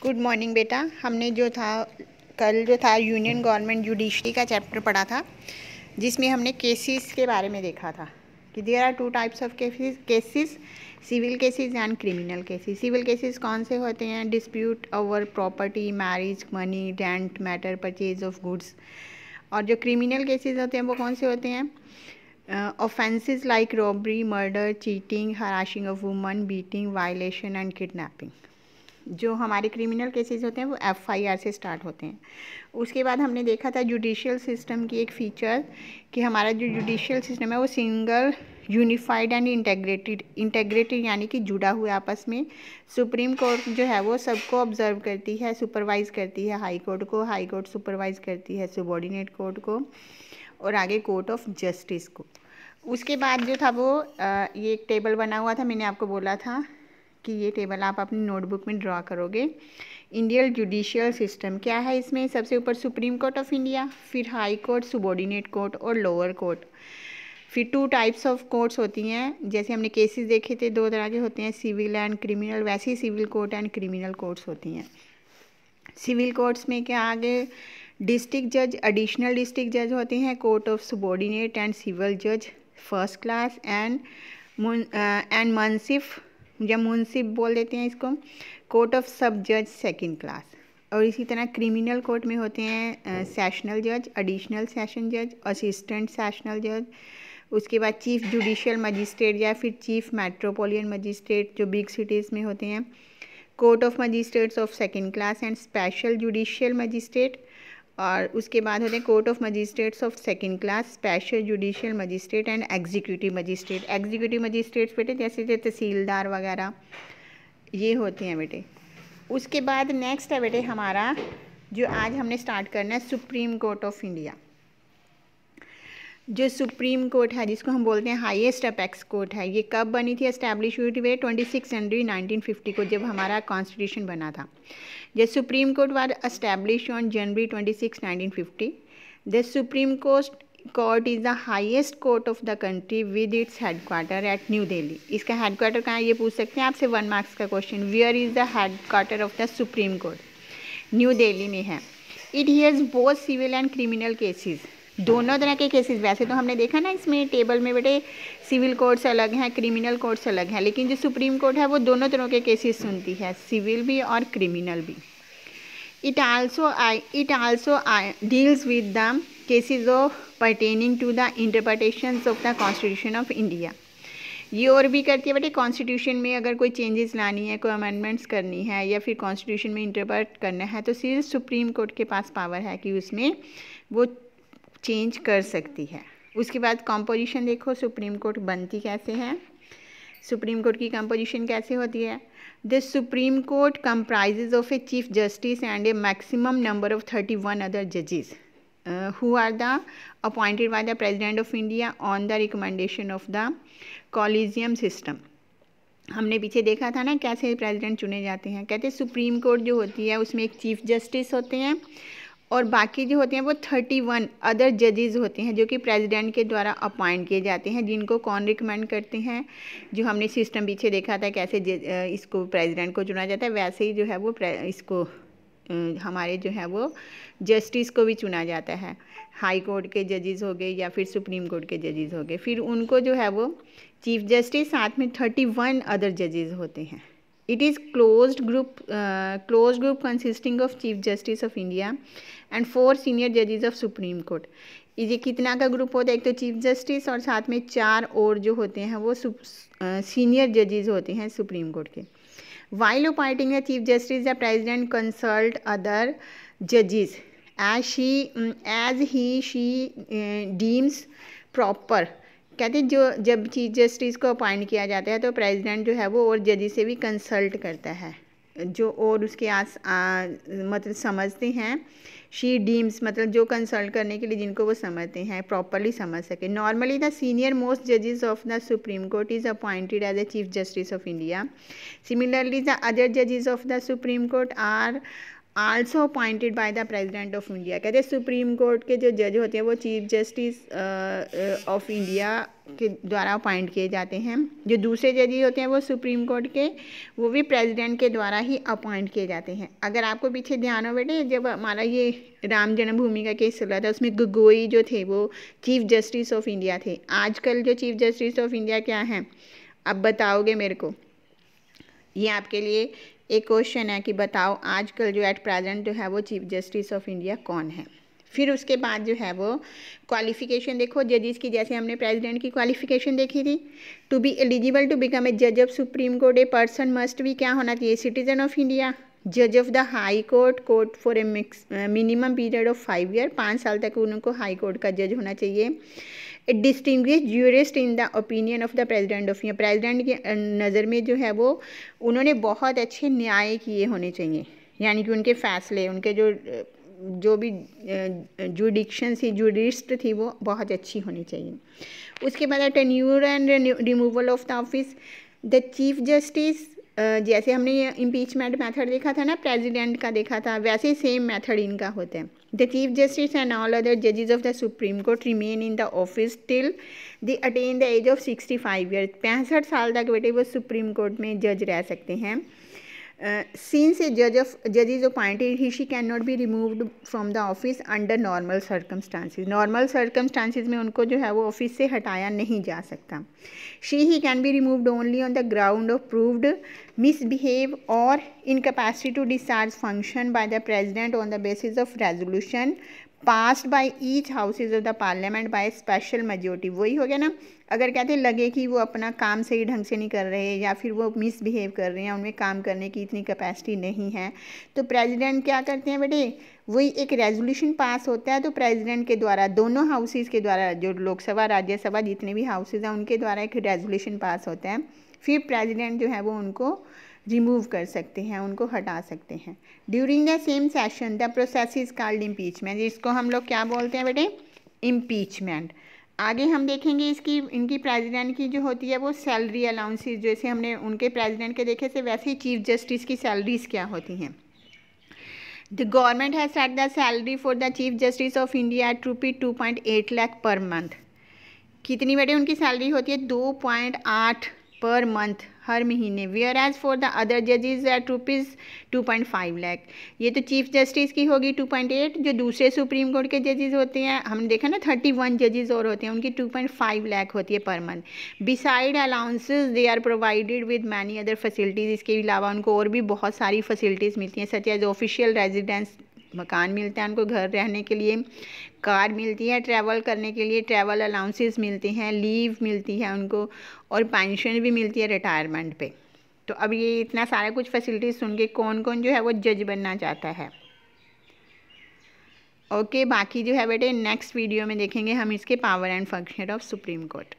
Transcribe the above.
Good morning बेटा। हमने कल जो था यूनियन गवर्नमेंट जुडिशरी का चैप्टर पढ़ा था, जिसमें हमने केसेस के बारे में देखा था कि there are 2 types of cases, civil cases and criminal cases. Civil cases कौन से होते हैं? Dispute over property, marriage, money, rent matter, purchase of goods. और जो क्रिमिनल केसेस होते हैं वो कौन से होते हैं? Offences like robbery, murder, cheating, harassing of woman, beating, violation and kidnapping. जो हमारे क्रिमिनल केसेस होते हैं वो FIR से स्टार्ट होते हैं। उसके बाद हमने देखा था जुडिशियल सिस्टम की एक फीचर कि हमारा जो जुडिशियल सिस्टम है वो सिंगल, यूनिफाइड एंड इंटेग्रेटेड यानी कि जुड़ा हुआ आपस में। सुप्रीम कोर्ट जो है वो सबको ऑब्जर्व करती है, सुपरवाइज़ करती है हाई कोर्ट को, हाई कोर्ट सुपरवाइज़ करती है सबॉर्डिनेट कोर्ट को, और आगे कोर्ट ऑफ जस्टिस को। उसके बाद जो था वो ये एक टेबल बना हुआ था, मैंने आपको बोला था कि ये टेबल आप अपनी नोटबुक में ड्रॉ करोगे। इंडियन जुडिशियल सिस्टम क्या है? इसमें सबसे ऊपर सुप्रीम कोर्ट ऑफ इंडिया, फिर हाई कोर्ट, सबॉर्डिनेट कोर्ट और लोअर कोर्ट। फिर 2 टाइप्स ऑफ कोर्ट्स होती हैं। जैसे हमने केसेस देखे थे 2 तरह के होते हैं, सिविल एंड क्रिमिनल, वैसे ही civil court and criminal courts होती हैं। सिविल कोर्ट्स में क्या आगे डिस्ट्रिक्ट जज, एडिशनल डिस्ट्रिक्ट जज होते हैं, court of subordinate and civil जज फर्स्ट क्लास एंड मुंसिफ या मुंसिफ बोल देते हैं इसको, कोर्ट ऑफ सब जज सेकंड क्लास। और इसी तरह क्रिमिनल कोर्ट में होते हैं सेशनल जज, एडिशनल सेशन जज, असिस्टेंट सेशनल जज। उसके बाद चीफ जुडिशियल मजिस्ट्रेट या फिर चीफ मेट्रोपोलिटन मजिस्ट्रेट जो बिग सिटीज़ में होते हैं, court of magistrates of second class and special judicial magistrate. और उसके बाद होते हैं court of magistrates of second class, special judicial magistrate and executive magistrate. Executive magistrates बेटे जैसे तहसीलदार वगैरह ये होते हैं बेटे। उसके बाद नेक्स्ट है बेटे हमारा जो आज हमने स्टार्ट करना है सुप्रीम कोर्ट ऑफ इंडिया। जो सुप्रीम कोर्ट है जिसको हम बोलते हैं हाईएस्ट अपेक्स कोर्ट है, ये कब बनी थी? एस्टैब्लिश हुई थी 26 जनवरी 1950 को, जब हमारा कॉन्स्टिट्यूशन बना था। The Supreme Court was establish on January 26, 1950। The Supreme Court is the highest court of the country with its headquarter at New Delhi. इसका हेडक्वार्टर कहाँ है ये पूछ सकते हैं आपसे, 1 मार्क्स का question. Where is the headquarter of the Supreme Court? New Delhi में है। It hears both civil and criminal cases, दोनों तरह के केसेस। वैसे तो हमने देखा ना इसमें टेबल में बेटे सिविल कोर्ट्स अलग हैं, क्रिमिनल कोर्ट्स अलग हैं, लेकिन जो सुप्रीम कोर्ट है वो दोनों तरह के केसेस सुनती है, सिविल भी और क्रिमिनल भी। It also deals with the cases of pertaining to the interpretations of the constitution of India. ये और भी करती है बेटे, कॉन्स्टिट्यूशन में अगर कोई चेंजेस लानी है, कोई अमेंडमेंट्स करनी है या फिर कॉन्स्टिट्यूशन में इंटरप्रेट करना है तो सिर्फ सुप्रीम कोर्ट के पास पावर है कि उसमें वो चेंज कर सकती है। उसके बाद कंपोजिशन देखो सुप्रीम कोर्ट बनती कैसे है, सुप्रीम कोर्ट की कंपोजिशन कैसे होती है। The Supreme court comprises of a chief justice and A maximum number of 31 other जजेस who are the appointed by the President of India on the recommendation of the collegium system। हमने पीछे देखा था ना कैसे प्रेसिडेंट चुने जाते हैं। कहते हैं सुप्रीम कोर्ट जो होती है उसमें एक चीफ जस्टिस होते हैं और बाकी जो होते हैं वो 31 अदर जजेस होते हैं जो कि प्रेसिडेंट के द्वारा अपॉइंट किए जाते हैं, जिनको कौन रिकमेंड करते हैं। जो हमने सिस्टम पीछे देखा था कैसे इसको प्रेसिडेंट को चुना जाता है, वैसे ही जो है वो इसको हमारे जो है वो जस्टिस को भी चुना जाता है। हाई कोर्ट के जजेस हो गए या फिर सुप्रीम कोर्ट के जजेस हो गए, फिर उनको जो है वो चीफ जस्टिस, साथ में 31 अदर जजेस होते हैं। It is closed group consisting of chief justice of India and 4 senior जजेस ऑफ सुप्रीम कोर्ट। ये कितना का ग्रुप होता है? एक तो चीफ जस्टिस और साथ में 4 और जो होते हैं वो सीनियर जजेस होते हैं सुप्रीम कोर्ट के। While appointing the Chief Justice, the President consult other judges as she deems proper। कहते हैं जो जब चीफ जस्टिस को अपॉइंट किया जाता है तो प्रेसिडेंट जो है वो और जजेस से भी कंसल्ट करता है, जो और उसके मतलब समझते हैं। शी डीम्स मतलब जो कंसल्ट करने के लिए जिनको वो समझते हैं, प्रॉपरली समझ सके। नॉर्मली द सीनियर मोस्ट जजेस of the Supreme Court is appointed as a chief justice of India. Similarly the other जजेस of the Supreme court are also appointed by the president of India. कहते हैं supreme court के जो जज होते हैं वो चीफ जस्टिस ऑफ इंडिया के द्वारा अपॉइंट किए जाते हैं। जो दूसरे जजेस होते हैं वो सुप्रीम कोर्ट के, वो भी प्रेसिडेंट के द्वारा ही अपॉइंट किए जाते हैं। अगर आपको पीछे ध्यान हो बेटे, जब हमारा ये राम जन्मभूमि का केस चल रहा था उसमें गोगोई जो थे वो चीफ जस्टिस ऑफ इंडिया थे। आजकल जो चीफ जस्टिस ऑफ इंडिया क्या हैं, अब बताओगे मेरे को? ये आपके लिए एक क्वेश्चन है कि बताओ आजकल जो एट प्रेजेंट जो है वो चीफ जस्टिस ऑफ इंडिया कौन है। फिर उसके बाद जो है वो क्वालिफिकेशन देखो जजेस की, जैसे हमने प्रेसिडेंट की क्वालिफिकेशन देखी थी। To be eligible to become a जज of Supreme Court a person must भी क्या होना चाहिए, सिटीजन ऑफ इंडिया, जज of the High Court for a minimum period of 5 year, 5 साल तक उनको हाई कोर्ट का जज होना चाहिए। A distinguish jurist in the opinion of the president of India, president की नज़र में जो है वो उन्होंने बहुत अच्छे न्याय किए होने चाहिए, यानी कि उनके फैसले, उनके जो भी जुडिक्शन थी, जुडिस्ट थी, वो बहुत अच्छी होनी चाहिए। उसके बाद tenure and removal of the office, the chief justice, जैसे हमने ये इम्पीचमेंट मेथड देखा था ना, प्रेसिडेंट का देखा था, वैसे सेम मेथड इनका होता है। The chief justice and all other जजेस of the Supreme Court remain in the office till they attain the age of 65 year, 65 साल तक बेटे वो सुप्रीम कोर्ट में जज रह सकते हैं। Since a judge is appointed, he can not be removed from the office under normal circumstances, normal circumstances में उनको जो है वो ऑफिस से हटाया नहीं जा सकता। He can be removed only on the ground of proved misbehave और incapacity to discharge function by the president on the basis of resolution passed by each houses of the parliament by special majority. वही हो गया ना, अगर कहते लगे कि वो अपना काम सही ढंग से नहीं कर रहे या फिर वो मिसबिहेव कर रहे हैं, उनमें काम करने की इतनी कैपेसिटी नहीं है, तो प्रेसिडेंट क्या करते हैं बेटे, वही एक रेजोल्यूशन पास होता है, तो प्रेसिडेंट के द्वारा, दोनों हाउसेज के द्वारा, जो लोकसभा राज्यसभा जितने भी हाउसेज हैं उनके द्वारा एक रेजोल्यूशन पास होता है। फिर प्रेसिडेंट जो है वो उनको रिमूव कर सकते हैं, उनको हटा सकते हैं। During the same session the process is called impeachment, जिसको हम लोग क्या बोलते हैं बेटे, इम्पीचमेंट। आगे हम देखेंगे इनकी प्रेसिडेंट की जो होती है वो सैलरी अलाउंसेस, जैसे हमने उनके प्रेसिडेंट के देखे थे वैसे ही चीफ जस्टिस की सैलरीज क्या होती हैं। The government has set the salary for the chief justice of India at ₹2.8 lakh per month. कितनी बेटे उनकी सैलरी होती है, 2.8 पर मंथ, हर महीने। Whereas for the other जजेस एट ₹2.5 लाख। ये तो चीफ जस्टिस की होगी 2.8, जो दूसरे सुप्रीम कोर्ट के जजेस होते हैं, हमने देखा ना 31 जजेस और होते हैं, उनकी 2.5 लाख होती है पर month. Besides allowances they are provided with many other facilities, इसके अलावा उनको और भी बहुत सारी फैसिलिटीज़ मिलती हैं, सच एज ऑफिशियल रेजिडेंस, मकान मिलता है उनको घर रहने के लिए, कार मिलती है ट्रैवल करने के लिए, ट्रैवल अलाउंसेस मिलते हैं, लीव मिलती है उनको, और पेंशन भी मिलती है रिटायरमेंट पे। तो अब ये इतना सारा कुछ फैसिलिटीज़ सुन के कौन कौन जो है वो जज बनना चाहता है। ओके, बाकी जो है बेटे नेक्स्ट वीडियो में देखेंगे हम इसके power and function of Supreme court.